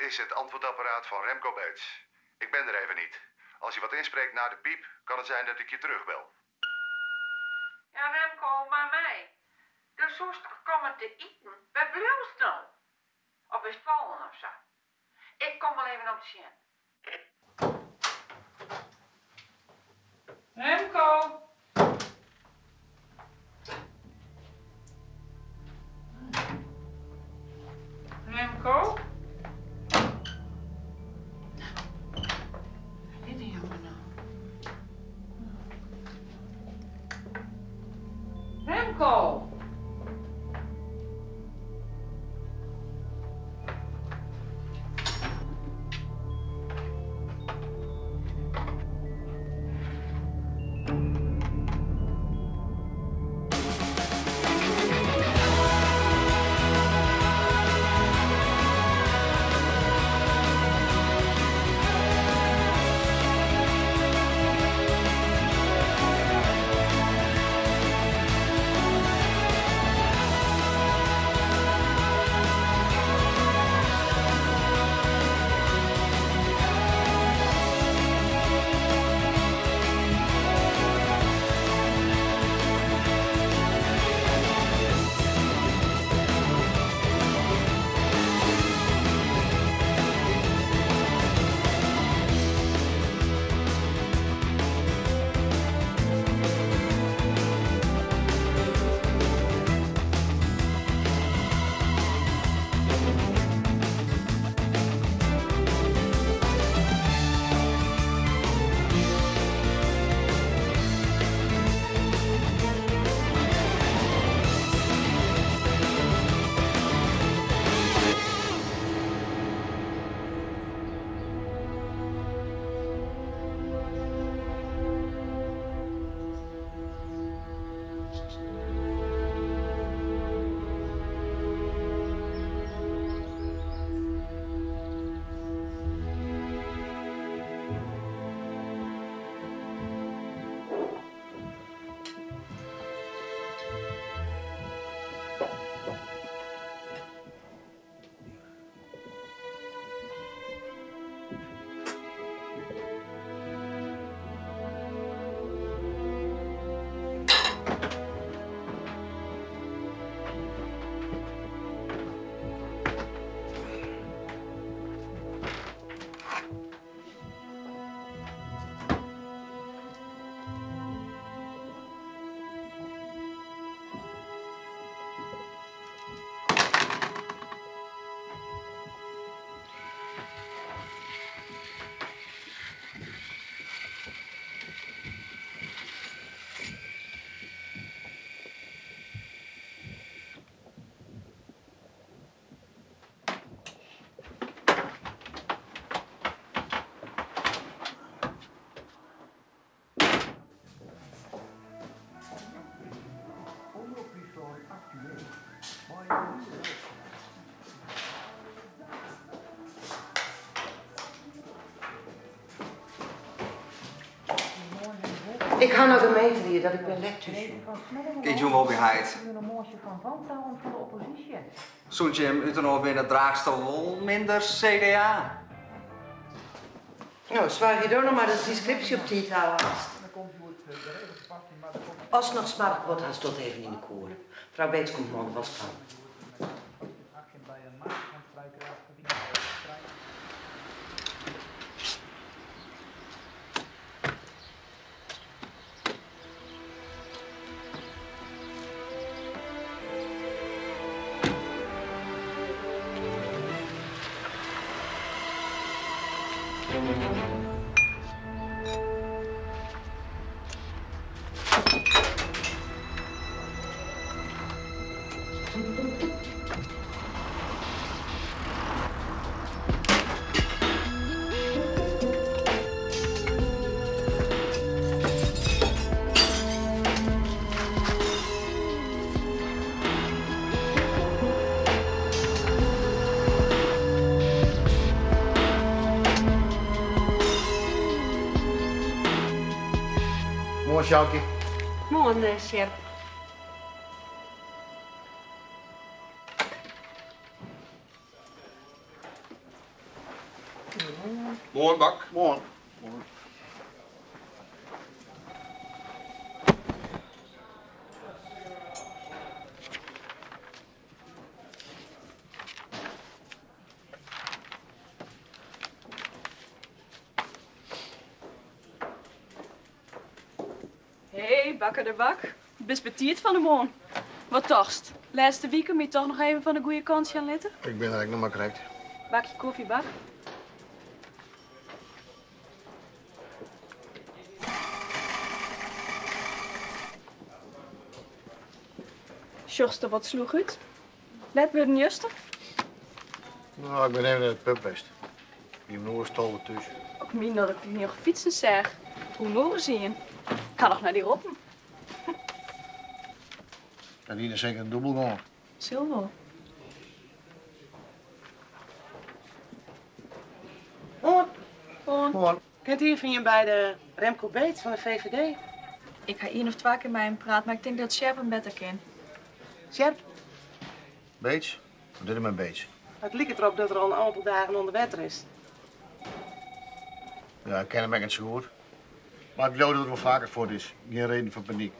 is het antwoordapparaat van Remco Beets. Ik ben er even niet. Als je wat inspreekt na de piep, kan het zijn dat ik je terugbel. Ja, Remco, maar mij. Dus zo komen te eten. Bij Bleus nou? Of is het volgen of zo? Ik kom wel even op de zien. Remco! Remco? Dit is jammer nou. Remco! Ik ga naar de gemeente hier, dat ik ben lectuur. Kijk je wel beheid. Zo'n je uit en weer dat draagstoel wel minder CDA. Nou, zwaar je door nog maar dat die scriptie op die houden haast. Als het nog smarrig wordt, haast tot even in de koer. Vrouw Beets komt morgen was gaan. Morgen, Sjouwkie. Morgen, chef. Mooi, Bak. Mooi. Hey, Bakker de Bak. Best betiert van de moon. Wat dacht? Laatste week moet je toch nog even van de goede kant gaan letten? Ik ben eigenlijk nog maar correct. Bakje koffie, Bak. Sjorste wat sloeg uit? Let we een juster? Nou, ik ben even naar de pub geweest. Die broer stol tussen. Ook minder dat ik niet nog fietsen zeg. Hoe mogen ze zien? Ga nog naar die roppen. En die is zeker een dubbel gewoon. Zilver. Mooi. Kent hier van je bij de Remco Beets van de VVD? Ik ga 1 of 2 keer met hem praten, maar ik denk dat Sjerp hem beter kent. Sjerp, Beets? Wat dit is mijn Beets. het lijkt erop dat er al een aantal dagen onder water is. Ja, ik ken hem echt niet zo goed. Maar ik geloof dat het wel vaker voor is. Geen reden voor paniek.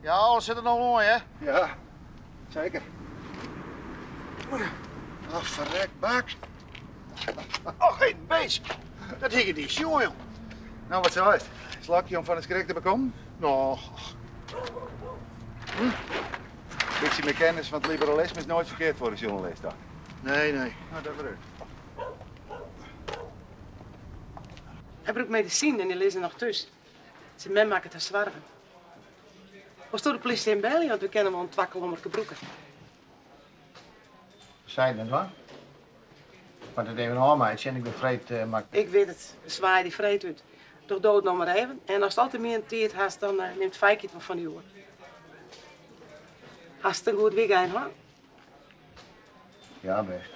Ja, alles zit er nog mooi, hè? Ja, zeker. Oh, verrek, Bak. Oh, geen Beets. Dat hing niet, jongen. Nou, wat zo is het? Slakje om van de schrik te bekomen? Nou, Beetje meer kennis van het liberalisme is nooit verkeerd voor een journalist, toch? nee. Nou, dat bedoel ik. Hij broekt medicijn en die lezen nog tussen. Zijn men maken te zwarven. Was door de politie in België, want we kennen wel een twakkel onder de broeken. Zei het waar? Maar dat even een armheidje en ik ben vreed makkelijk. Ik weet het, de zwaai die vreet uit. Toch dood nog maar even. En als het altijd meer een tijd haast, dan neemt Fijkje het wel van je hoor. Haast een goed weekend, hoor. Ja, best.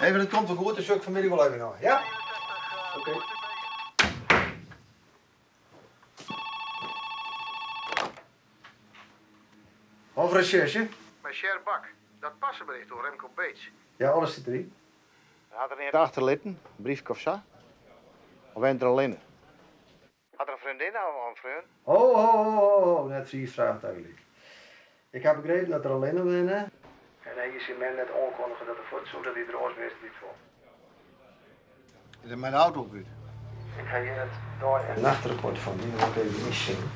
Even, het komt wel goed, dus ik vanmiddag wel even nog. Ja? Oké. Over een shirtje? Maar Sjerp Bak, dat passenbericht door Remco Beets. Ja, alles zit erin. Had er niet achterlitten, een briefje of zo? Of went er alleen? Had er een vriendin of een vriend? Oh, net 4 vraagtekens. Ik heb begrepen dat er alleen nog binnen. En hij is in men net aankondigen dat er voort zo dat hij er ooit niet voor. Is het mijn auto goed? Ik ga je het door een nachtrapport van die moet even niet zien.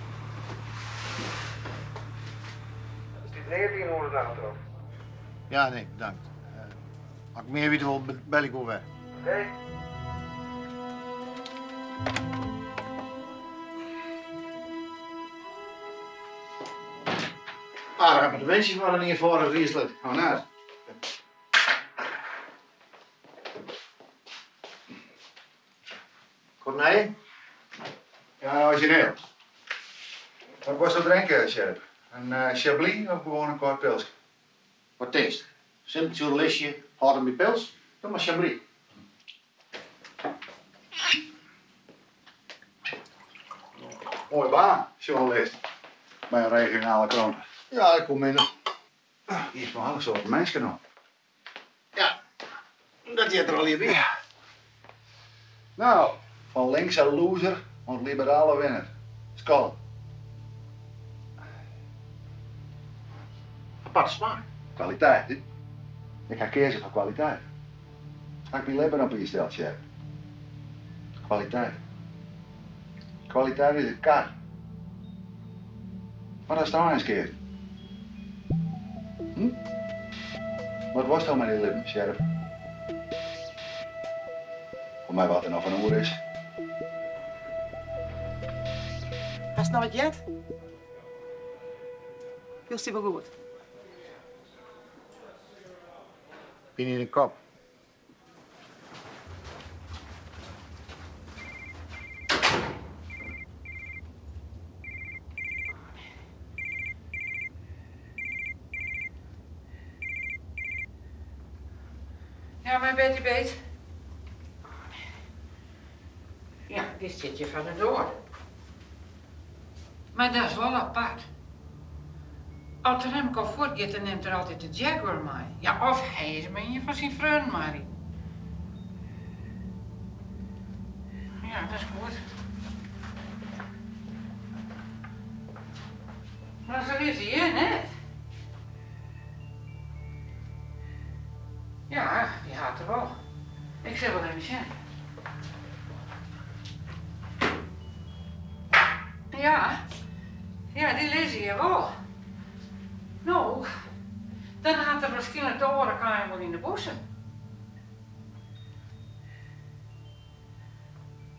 Het is 19 uur de nacht erop. Ja, nee, bedankt. Als ik meer weet wil, bel ik wel weg. Oké. Ah, daar heb ik de wensjes waren niet voor een rieslet. Oh, nou. Goed, nee? Ja, origineel. Wat was dat drinken, Sjerp? Een Chablis of gewoon een kort pilsje? Wat taste? Simpel journalistje, houden met pils. Doe maar Chablis. Mooie baan, journalist. Bij een regionale krant. Ja, ik kom minder. Hier is maar alles soort mensen nog. Ja, dat je er al hier bij. Nou, van linkse loser, want liberale winnaar. Skal. Aparte smaak. Kwaliteit, hè? Ik ga kiezen voor kwaliteit. Ga ik die lippen op je stelt, chef. Kwaliteit. Kwaliteit is een kar. Maar dat is nou eens keer. Hm? Wat was dan met die lippen, Sjerp? Voor mij wat er nog van oor is. Als het nou wat jet? Viel die wel goed? Pien in de kop. Ja, maar Betty Beet. Ja, die zit je van de door. Maar dat is wel apart. Als er hem kan voortgaan, dan neemt er altijd de Jaguar mee. Ja, of hij is maar een van zijn vrienden, Marie. Ja, dat is goed. Maar zo is hij net. Ja, die had er wel. Ik zeg wel even zien. Ja, die lees je wel. Nou, dan had er waarschijnlijk de oren wel in de bossen.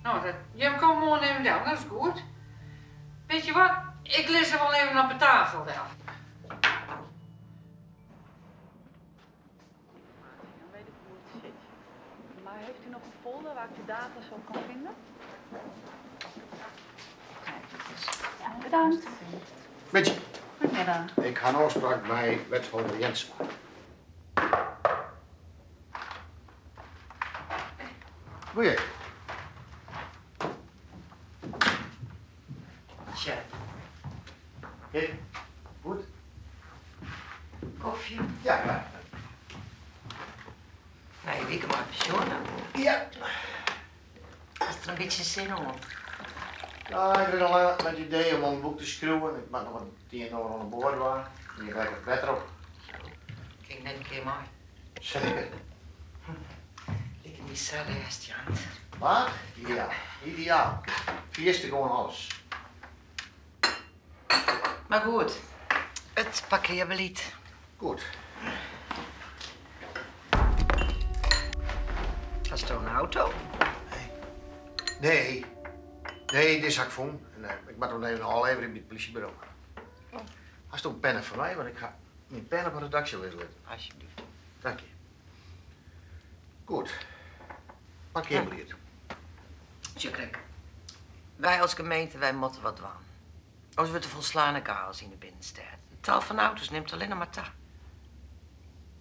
Nou, je kan hem gewoon even doen, dat is goed. Weet je wat? Ik lees er wel even op de tafel wel. Maar heeft u nog een folder waar ik de data zo kan vinden? Ja, bedankt. Beetje. Goedemiddag. Ik ga een afspraak bij wethouder Jensen. Goeie. Tja, Hé, goed? koffie. Ja. Nee, wie kan maar pensioen. Ja. Is er een beetje zin om? Nou, ik ben al met het idee om een boek te schrijven. Ik mag nog wat 10 euro aan de boord waren. En je werkt het beter op. Kijk net een keer mooi. Zeker. Lekker die sallijst, Jan. Maar, ideaal. Ideaal. Vierste gewoon alles. Maar goed, het parkeerbeleid. Goed. Hast du een auto? Nee, dit is ik vond. Ik moet hem even al in het politiebureau. Hast du een pen voor mij? Want ik ga mijn pen op een redactie lezen. Alsjeblieft. Dank je. Goed. Parkeerbeleid. Kijk, wij als gemeente, wij moeten wat doen. Als we te volslagen chaos in de binnenstad. Het tal van auto's neemt alleen nog maar toe.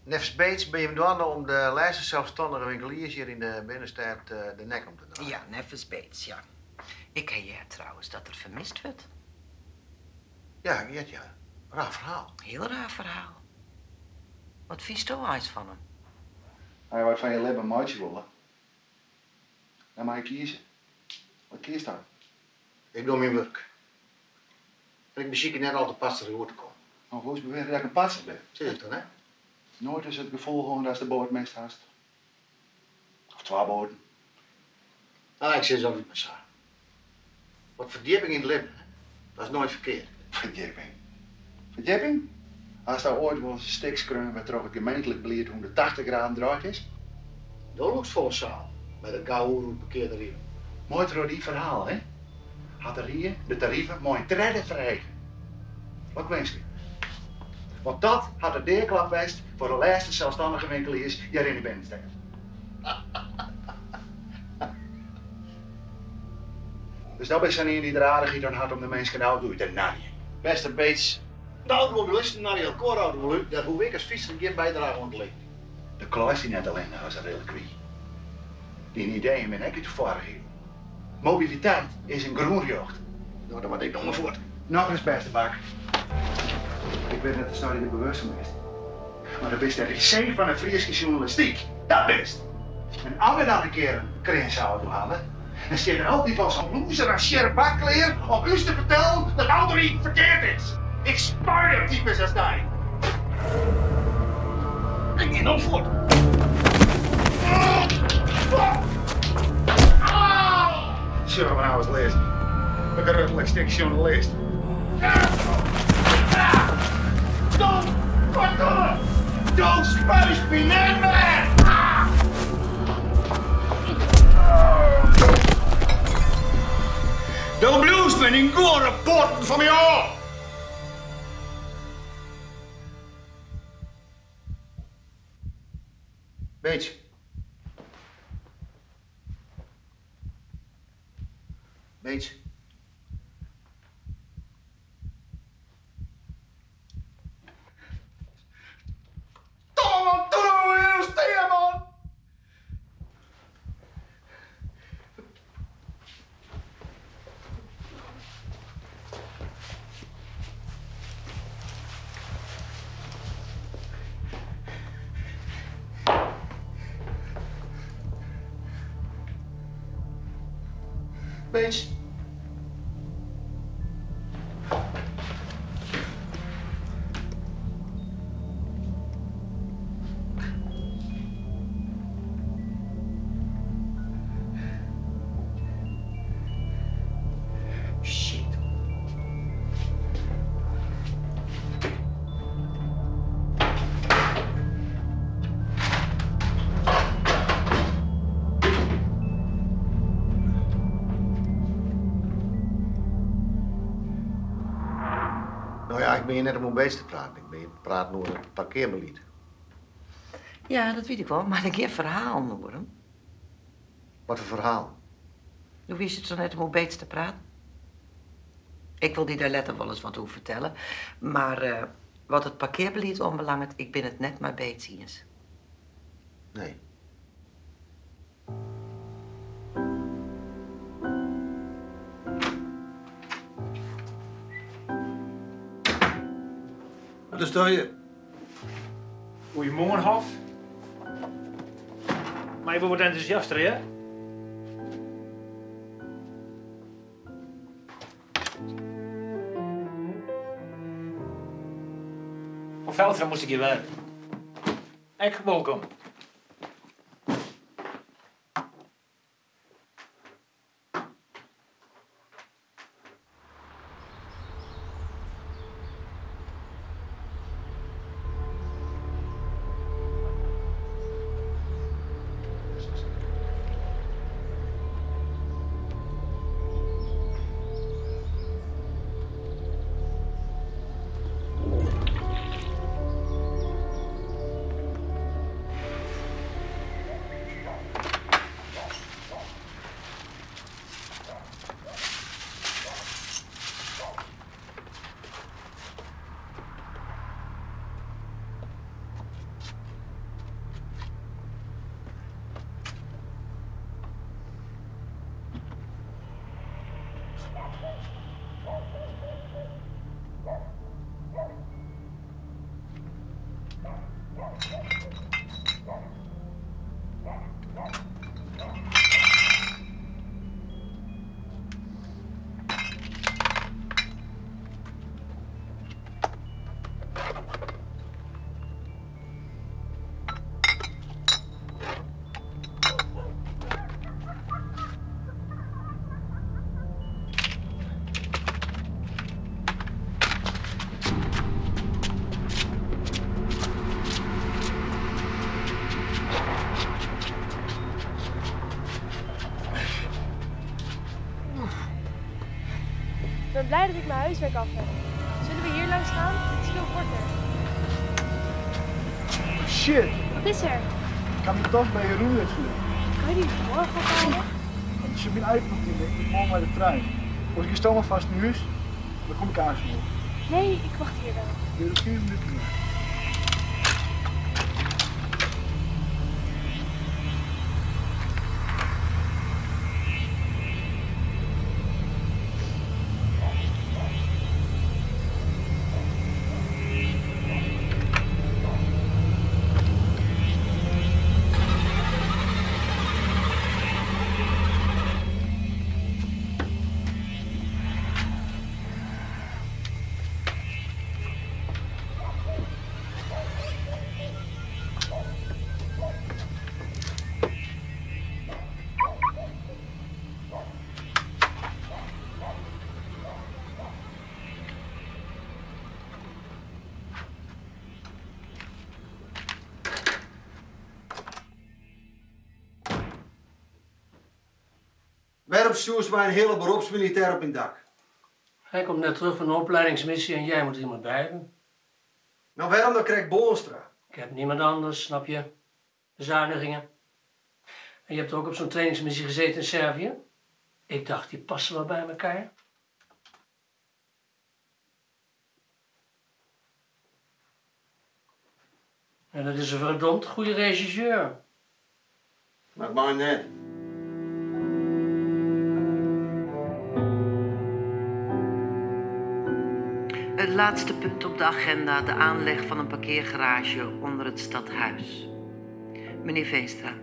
Nefs Beets ben je dan om de lijst zelfstandige winkeliers hier in de binnenstad de nek om te draaien. Ja, Neffens Beets, ja. Ik heb hier trouwens dat er vermist wordt. Ja, ja. Raar verhaal. Heel raar verhaal. Wat vies je eens van hem? Hij wat van je leven een maatje willen. Dan mag je kiezen. Wat kiest dan? Ik doe mijn werk. En ik beziek net al te pas er te komen. Nou, hoe is beweren dat ik een patser ben? Zie je dan, hè? Nooit is het gevoel gewoon als de boot meest haast. Of 2 boten. Ah, ik zeg zo niet meer zo. Wat verdieping in het leven, hè? Dat is nooit verkeerd. Verdieping. Verdieping? Als daar ooit wel eens een stikskreun werd toch een gemeentelijk beleid hoe de 80 graden draait is? Dat loopt vol zaal. Bij de gauw parkeerde hier. Mooi trouw die verhaal, hè? Had er hier de tarieven mooi treden verheven. Wat wens je? Want dat had de deurklap geweest voor de laatste zelfstandige winkeliers hier in de binnenstad. Dus dat is dan een die er aardig dan had om de mensen nou doet te narien. Beste Beets, de automobilisten naar je koorautomobiel, daar hoef ik als fietser geen bijdrage aan te leveren. De kluis die net alleen als een reliquie. Die ideeën ben ik het vorige. Mobiliteit is een groenjeugd. Nou, dat wat ik nog maar voort. Nog eens, beste bak. Ik weet net dat je er bewust van bent. Maar dat is de wc van de Friese journalistiek. Dat is. En als we dan een keer een krijn zouden halen, dan zit er altijd wel zo'n loser als Sjerp Bakkeleer om u te vertellen dat Alderien verkeerd is. Ik spaar op types als die. Ik ga nog voort. Zullen we nou eens lezen? Een geruchtelijk stuk journalist. Don't spuis me, man! Don't blues me in gore rapporten van mij af! Beets. Beets. Doe nou weer stil, man! Beets. Shit. Nou ja, ik ben hier net om een beetje te praten. Ik ben hier te praten over het parkeerbeleid. Ja, dat weet ik wel, maar een keer verhaal horen. Wat een verhaal. Hoe wist je het zo net om beets te praten? Ik wil die daar letter wel eens wat over vertellen, maar wat het parkeerbeleid onbelangt, ik ben het net maar beetsiens. Nee. Daar sta je. Goedemorgen, Hof. Maar je wordt enthousiaster, hè? Van Veltra moest ik hier werken. Ik welkom. Ik ben blij dat ik mijn huiswerk af heb. Zullen we hier langs gaan? Het is veel korter. Shit, Wat is er? ik heb mijn tas bij Jeroen wisselen. Kan je die morgen ophalen? Want als je mijn uitnodigt, ik moet morgen bij de trein. Als ik stel maar vast in huis, dan kom ik aan zo. Nee, ik wacht hier wel. Weer 4 minuten meer. Waarom stuurt mij een hele beroepsmilitair op een dak? Hij komt net terug van een opleidingsmissie en jij moet er iemand bij hebben. Nou, waarom dan krijg ik Boonstra? Ik heb niemand anders, snap je? bezuinigingen. En je hebt ook op zo'n trainingsmissie gezeten in Servië. Ik dacht, die passen wel bij elkaar. En dat is een verdomd goede regisseur. Maar maar net. Het laatste punt op de agenda, de aanleg van een parkeergarage onder het stadhuis. Meneer Veenstra.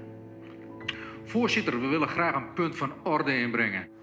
Voorzitter, we willen graag een punt van orde inbrengen.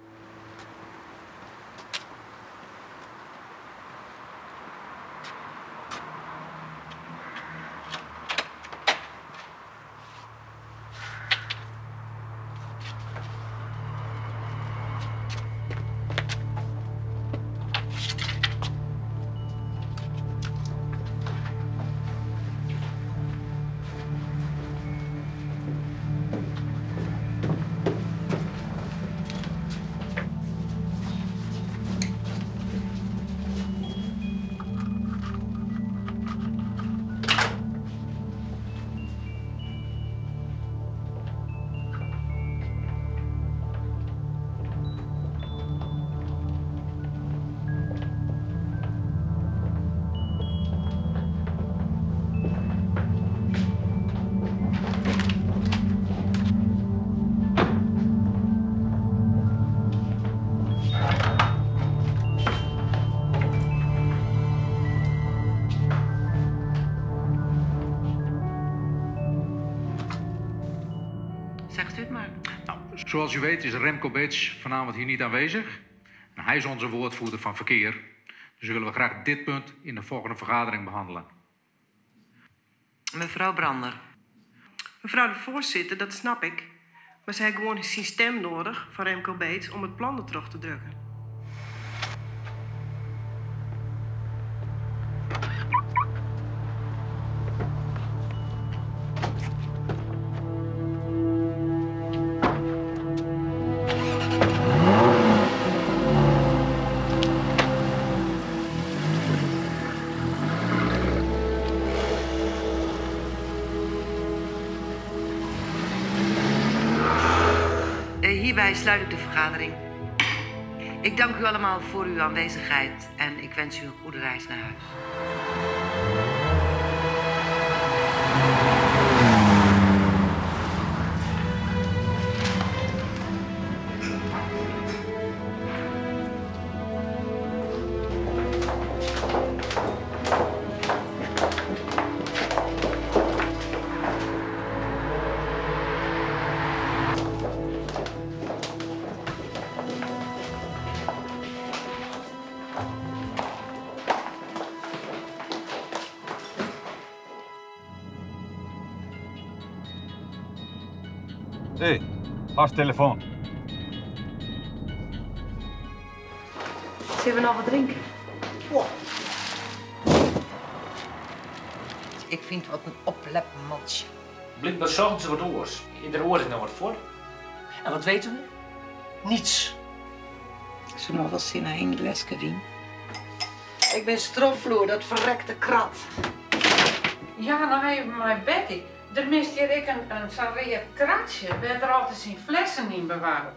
Zegt u het maar. Nou, zoals u weet is Remco Beets vanavond hier niet aanwezig. En hij is onze woordvoerder van verkeer. Dus willen we graag dit punt in de volgende vergadering behandelen. Mevrouw Brander. Mevrouw de voorzitter, dat snap ik. Maar ze heeft gewoon een systeem nodig van Remco Beets om het plan er terug te drukken. Hierbij sluit ik de vergadering. Ik dank u allemaal voor uw aanwezigheid en ik wens u een goede reis naar huis. Hé, vast telefoon. Zullen we nog wat drinken? Ik vind wat een oplepmotje. Blijkbaar zorgen ze wat oors. Ieder oor is nou wat voor. En wat weten we? Niets. Ze nog wel zin naar een lesje wien. Ik ben strofvloer, dat verrekte krat. Ja, nou even mijn Betty. Er mist hier ik een sarreerd kratje. Werd er altijd zijn flessen in bewaard.